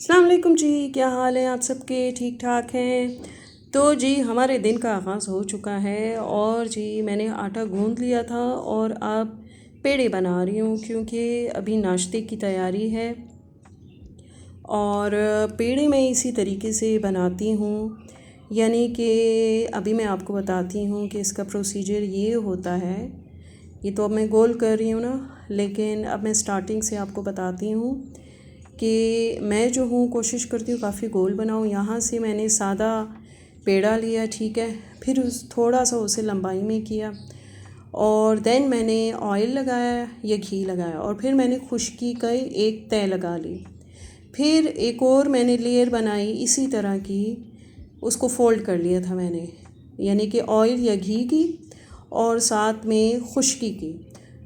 अस्सलाम वालेकुम जी। क्या हाल है आप सबके? ठीक ठाक हैं? तो जी हमारे दिन का आगाज़ हो चुका है और जी मैंने आटा गूंद लिया था और अब पेड़े बना रही हूँ क्योंकि अभी नाश्ते की तैयारी है। और पेड़े मैं इसी तरीके से बनाती हूँ, यानी कि अभी मैं आपको बताती हूँ कि इसका प्रोसीजर ये होता है। ये तो अब मैं गोल कर रही हूँ ना, लेकिन अब मैं स्टार्टिंग से आपको बताती हूँ कि मैं जो हूँ कोशिश करती हूँ काफ़ी गोल बनाऊँ। यहाँ से मैंने सादा पेड़ा लिया, ठीक है, फिर उस थोड़ा सा उसे लंबाई में किया और देन मैंने ऑयल लगाया या घी लगाया और फिर मैंने खुश्की का एक तय लगा ली। फिर एक और मैंने लेयर बनाई इसी तरह की, उसको फ़ोल्ड कर लिया था मैंने, यानी कि ऑयल या घी की और साथ में खुश्की की।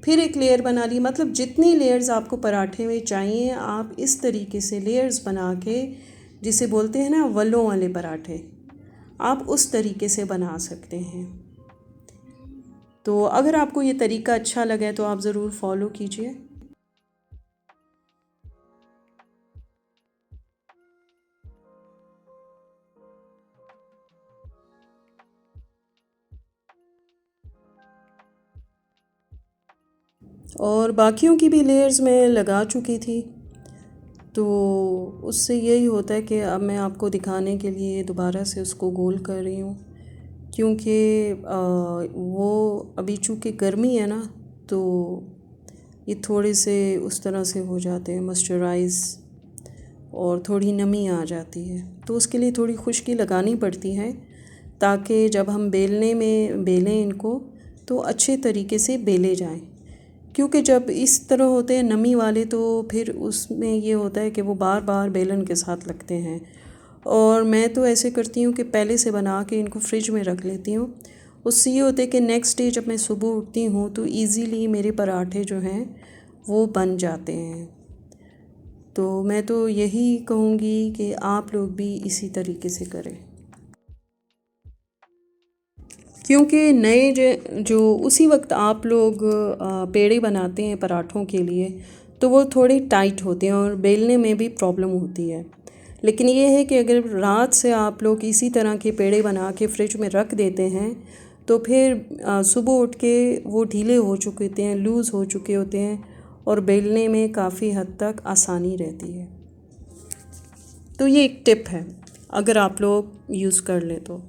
फिर एक लेयर बना ली। मतलब जितनी लेयर्स आपको पराठे में चाहिए आप इस तरीके से लेयर्स बना के, जिसे बोलते हैं ना वलों वाले पराठे, आप उस तरीके से बना सकते हैं। तो अगर आपको ये तरीका अच्छा लगे तो आप ज़रूर फॉलो कीजिए। और बाकियों की भी लेयर्स मैं लगा चुकी थी, तो उससे यही होता है कि अब मैं आपको दिखाने के लिए दोबारा से उसको गोल कर रही हूँ, क्योंकि वो अभी चूँकि गर्मी है ना, तो ये थोड़े से उस तरह से हो जाते हैं मॉइस्चराइज़ और थोड़ी नमी आ जाती है, तो उसके लिए थोड़ी खुश्की लगानी पड़ती है ताकि जब हम बेलने में बेलें इनको तो अच्छे तरीके से बेले जाएं। क्योंकि जब इस तरह होते हैं नमी वाले तो फिर उसमें ये होता है कि वो बार बार बेलन के साथ लगते हैं। और मैं तो ऐसे करती हूँ कि पहले से बना के इनको फ्रिज में रख लेती हूँ। उससे ये होता है कि नेक्स्ट डे जब मैं सुबह उठती हूँ तो इजीली मेरे पराठे जो हैं वो बन जाते हैं। तो मैं तो यही कहूँगी कि आप लोग भी इसी तरीके से करें, क्योंकि नए जो उसी वक्त आप लोग पेड़े बनाते हैं पराठों के लिए तो वो थोड़े टाइट होते हैं और बेलने में भी प्रॉब्लम होती है। लेकिन ये है कि अगर रात से आप लोग इसी तरह के पेड़े बना के फ्रिज में रख देते हैं तो फिर सुबह उठ के वो ढीले हो चुके होते हैं, लूज़ हो चुके होते हैं और बेलने में काफ़ी हद तक आसानी रहती है। तो ये एक टिप है अगर आप लोग यूज़ कर लें तो।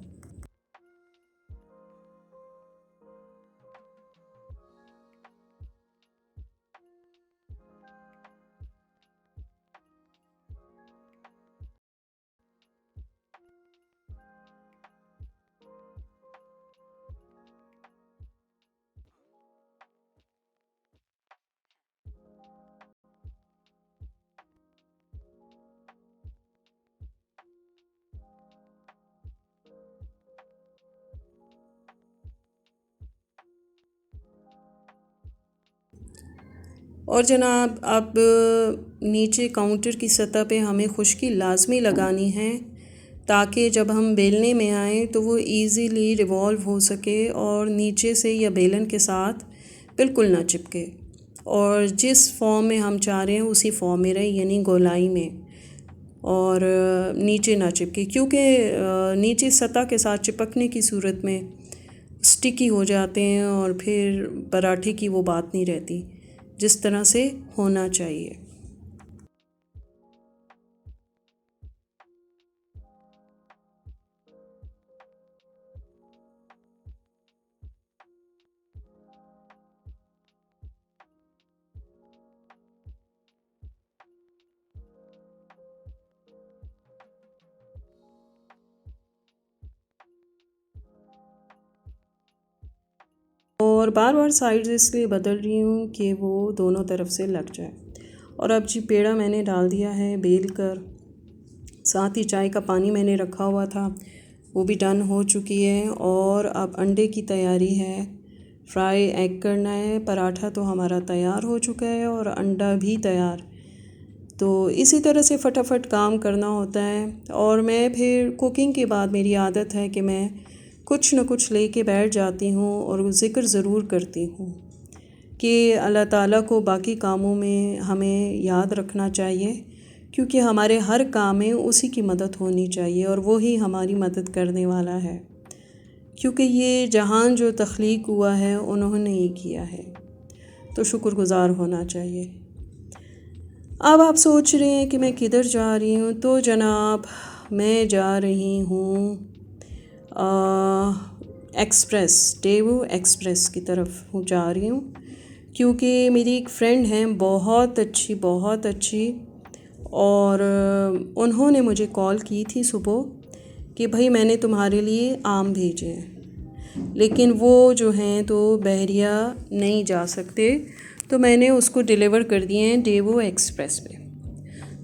और जनाब अब नीचे काउंटर की सतह पे हमें खुश्की लाज़मी लगानी है ताकि जब हम बेलने में आएँ तो वो इजीली रिवॉल्व हो सके और नीचे से या बेलन के साथ बिल्कुल ना चिपके और जिस फॉर्म में हम चाह रहे हैं उसी फॉर्म में रहे, यानी गोलाई में, और नीचे ना चिपके। क्योंकि नीचे सतह के साथ चिपकने की सूरत में स्टिकी हो जाते हैं और फिर पराठे की वो बात नहीं रहती जिस तरह से होना चाहिए। और बार बार साइड्स इसलिए बदल रही हूँ कि वो दोनों तरफ से लग जाए। और अब जी पेड़ा मैंने डाल दिया है बेल कर, साथ ही चाय का पानी मैंने रखा हुआ था वो भी डन हो चुकी है। और अब अंडे की तैयारी है, फ्राई एग करना है। पराठा तो हमारा तैयार हो चुका है और अंडा भी तैयार। तो इसी तरह से फटाफट काम करना होता है। और मैं फिर कुकिंग के बाद मेरी आदत है कि मैं कुछ न कुछ लेके बैठ जाती हूँ और ज़िक्र ज़रूर करती हूँ कि अल्लाह ताला को बाकी कामों में हमें याद रखना चाहिए, क्योंकि हमारे हर काम में उसी की मदद होनी चाहिए और वो ही हमारी मदद करने वाला है, क्योंकि ये जहान जो तख्लीक हुआ है उन्होंने ही किया है, तो शुक्रगुज़ार होना चाहिए। अब आप सोच रहे हैं कि मैं किधर जा रही हूँ, तो जनाब मैं जा रही हूँ डेवो एक्सप्रेस की तरफ जा रही हूँ, क्योंकि मेरी एक फ्रेंड है बहुत अच्छी, और उन्होंने मुझे कॉल की थी सुबह कि भाई मैंने तुम्हारे लिए आम भेजे हैं, लेकिन वो जो हैं तो बहरिया नहीं जा सकते, तो मैंने उसको डिलीवर कर दिए हैं डेवो एक्सप्रेस पे,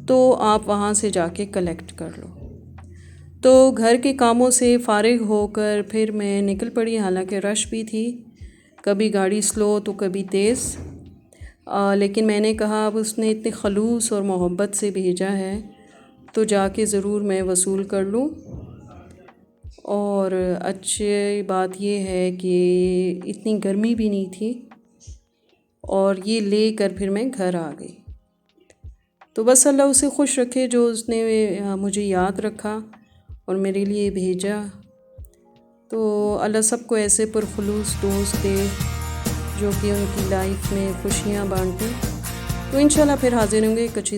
तो आप वहाँ से जाके कलेक्ट कर लो। तो घर के कामों से फ़ारिग होकर फिर मैं निकल पड़ी, हालांकि रश भी थी, कभी गाड़ी स्लो तो कभी तेज़, लेकिन मैंने कहा अब उसने इतने खलूस और मोहब्बत से भेजा है तो जाके ज़रूर मैं वसूल कर लूँ। और अच्छी बात ये है कि इतनी गर्मी भी नहीं थी, और ये लेकर फिर मैं घर आ गई। तो बस अल्लाह उसे खुश रखे जो उसने मुझे याद रखा और मेरे लिए भेजा। तो अल्लाह सबको ऐसे पुरखलूस दोस्त दे जो कि उनकी लाइफ में खुशियाँ बांटे। तो इंशाल्लाह फिर हाजिर होंगे एक अच्छी